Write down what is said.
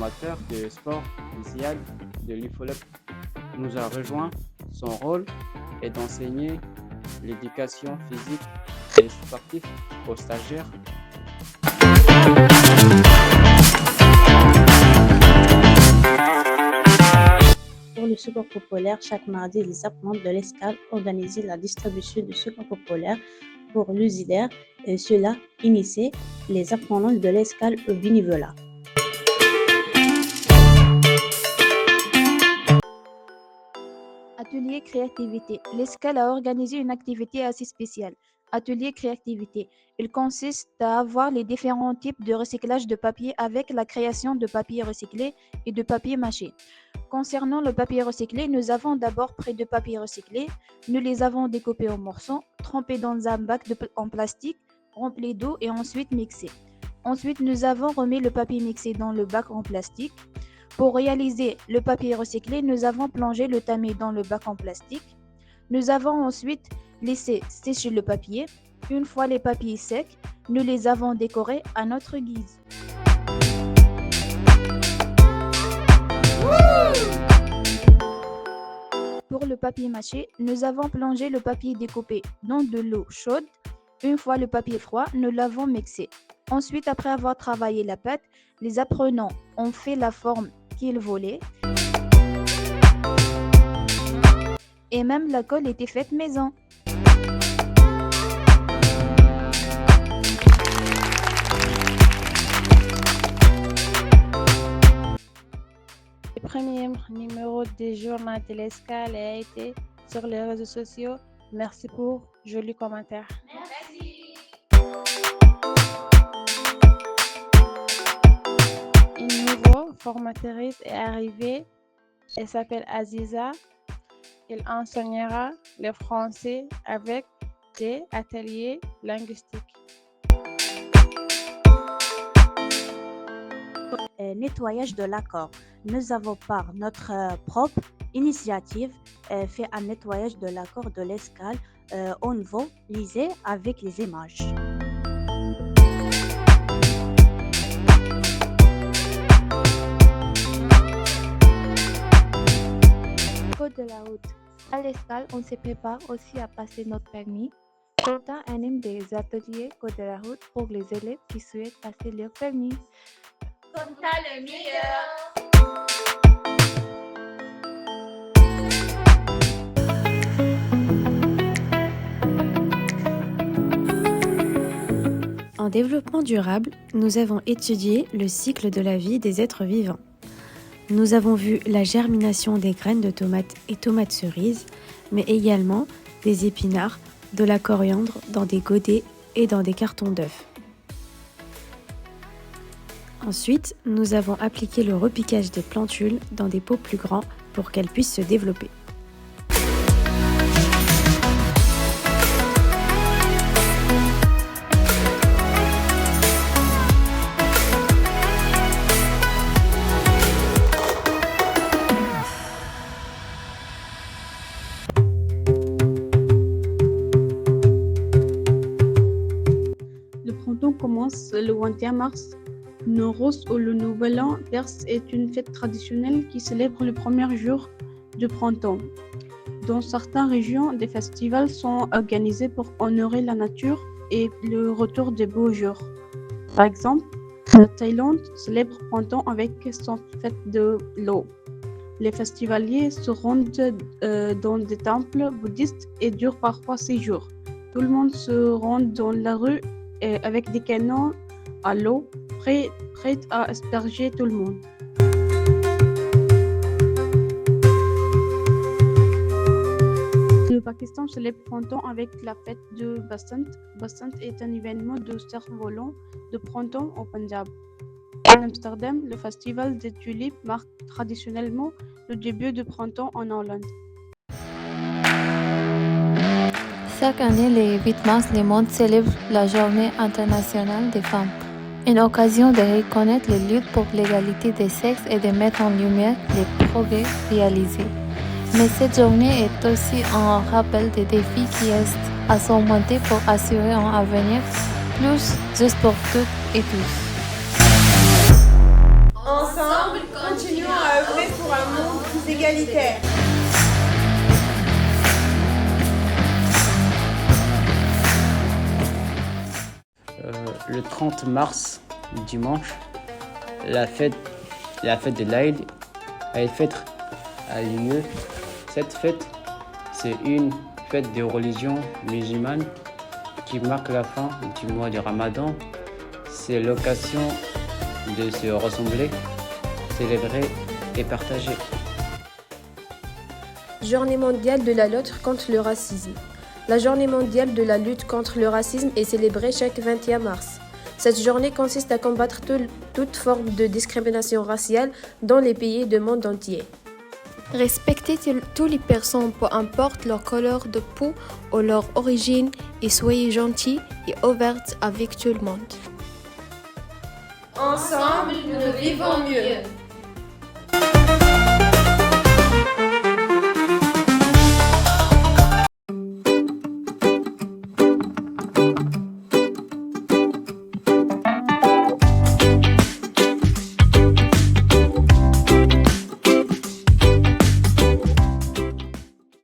amateur de sport, Ziad de l'UFOLEP, nous a rejoint. Son rôle est d'enseigner l'éducation physique et sportive aux stagiaires. Pour le secours populaire, chaque mardi, les apprenants de l'Escale organisaient la distribution du secours populaire pour l'auxiliaire et cela initiait les apprenants de l'Escale au bénévolat. Atelier créativité. L'Escale a organisé une activité assez spéciale. Atelier créativité. Il consiste à avoir les différents types de recyclage de papier avec la création de papier recyclé et de papier mâché. Concernant le papier recyclé, nous avons d'abord pris de papier recyclé. Nous les avons découpés en morceaux, trempés dans un bac en plastique, rempli d'eau et ensuite mixés. Ensuite, nous avons remis le papier mixé dans le bac en plastique. Pour réaliser le papier recyclé, nous avons plongé le tamis dans le bac en plastique. Nous avons ensuite laissé sécher le papier. Une fois les papiers secs, nous les avons décorés à notre guise. Pour le papier mâché, nous avons plongé le papier découpé dans de l'eau chaude. Une fois le papier froid, nous l'avons mixé. Ensuite, après avoir travaillé la pâte, les apprenants ont fait la forme qu'ils voulaient. Et même la colle était faite maison. Le premier numéro du journal de l'Escale a été sur les réseaux sociaux. Merci pour jolis commentaires. Merci. Une nouvelle formatrice est arrivée. Elle s'appelle Aziza. Elle enseignera le français avec des ateliers linguistiques. Nettoyage de l'accord. Nous avons par notre propre initiative fait un nettoyage de l'accord de l'Escale au niveau lycée avec les images. Code de la route. À l'Escale, on se prépare aussi à passer notre permis. Pourtant, anime des ateliers code de la route pour les élèves qui souhaitent passer leur permis. Comme ça, le meilleur. En développement durable, nous avons étudié le cycle de la vie des êtres vivants. Nous avons vu la germination des graines de tomates et tomates cerises, mais également des épinards, de la coriandre dans des godets et dans des cartons d'œufs. Ensuite, nous avons appliqué le repiquage des plantules dans des pots plus grands pour qu'elles puissent se développer. Le printemps commence le 21 mars. Nowruz ou le Nouvel An perse est une fête traditionnelle qui célèbre le premier jour du printemps. Dans certaines régions, des festivals sont organisés pour honorer la nature et le retour des beaux jours. Par exemple, la Thaïlande célèbre le printemps avec son fête de l'eau. Les festivaliers se rendent dans des temples bouddhistes et durent parfois 6 jours. Tout le monde se rend dans la rue avec des canons à l'eau, prêts à asperger tout le monde. Le Pakistan célèbre le printemps avec la fête de Basant. Basant est un événement de cerf-volant de printemps au Punjab. En Amsterdam, le festival des tulipes marque traditionnellement le début du printemps en Hollande. Chaque année, le 8 mars, le monde célèbre la Journée internationale des femmes, une occasion de reconnaître les luttes pour l'égalité des sexes et de mettre en lumière les progrès réalisés. Mais cette journée est aussi un rappel des défis qui restent à surmonter pour assurer un avenir plus juste pour toutes et tous. Ensemble, égalitaire. Le 30 mars, dimanche, la fête de l'Aïd a lieu. Cette fête, c'est une fête de religion musulmane qui marque la fin du mois du Ramadan. C'est l'occasion de se rassembler, célébrer et partager. Journée mondiale de la lutte contre le racisme. La journée mondiale de la lutte contre le racisme est célébrée chaque 21 mars. Cette journée consiste à combattre toute forme de discrimination raciale dans les pays du monde entier. Respectez toutes les personnes, peu importe leur couleur de peau ou leur origine, et soyez gentils et ouverts avec tout le monde. Ensemble, nous vivons mieux.